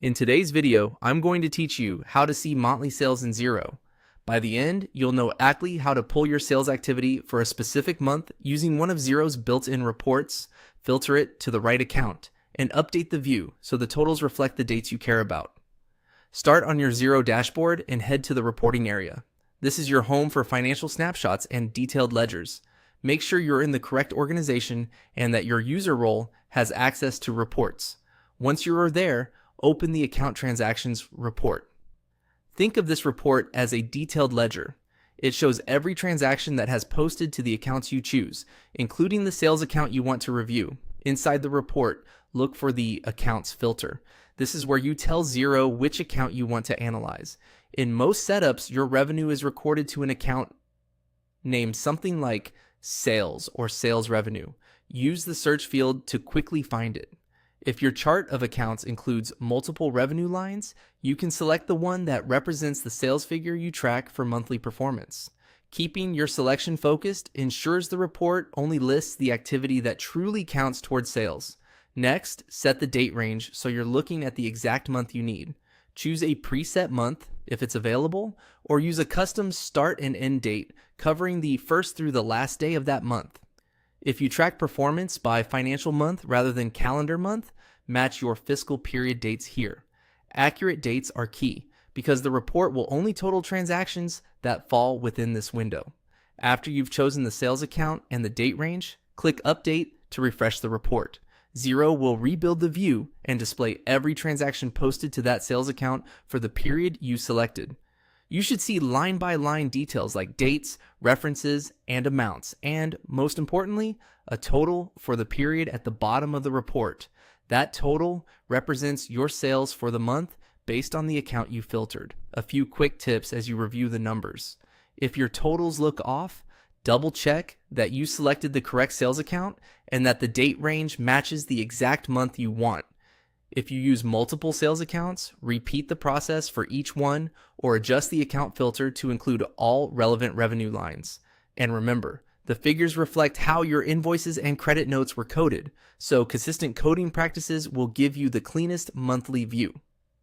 In today's video, I'm going to teach you how to see monthly sales in Xero. By the end, you'll know exactly how to pull your sales activity for a specific month using one of Xero's built-in reports, filter it to the right account, and update the view so the totals reflect the dates you care about. Start on your Xero dashboard and head to the reporting area. This is your home for financial snapshots and detailed ledgers. Make sure you're in the correct organization and that your user role has access to reports. Once you are there, open the Account Transactions report. Think of this report as a detailed ledger. It shows every transaction that has posted to the accounts you choose, including the sales account you want to review. Inside the report, look for the Accounts filter. This is where you tell Xero which account you want to analyze. In most setups, your revenue is recorded to an account named something like Sales or Sales Revenue. Use the search field to quickly find it. If your chart of accounts includes multiple revenue lines, you can select the one that represents the sales figure you track for monthly performance. Keeping your selection focused ensures the report only lists the activity that truly counts towards sales. Next, set the date range so you're looking at the exact month you need. Choose a preset month if it's available, or use a custom start and end date covering the first through the last day of that month. If you track performance by financial month rather than calendar month, match your fiscal period dates here. Accurate dates are key because the report will only total transactions that fall within this window. After you've chosen the sales account and the date range, click Update to refresh the report. Xero will rebuild the view and display every transaction posted to that sales account for the period you selected. You should see line-by-line details like dates, references, and amounts, and, most importantly, a total for the period at the bottom of the report. That total represents your sales for the month based on the account you filtered. A few quick tips as you review the numbers. If your totals look off, double-check that you selected the correct sales account and that the date range matches the exact month you want. If you use multiple sales accounts, repeat the process for each one or adjust the account filter to include all relevant revenue lines. And remember, the figures reflect how your invoices and credit notes were coded, so consistent coding practices will give you the cleanest monthly view.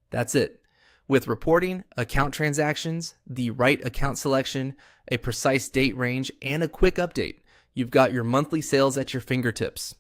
That's it. With reporting, account transactions, the right account selection, a precise date range, and a quick update, you've got your monthly sales at your fingertips.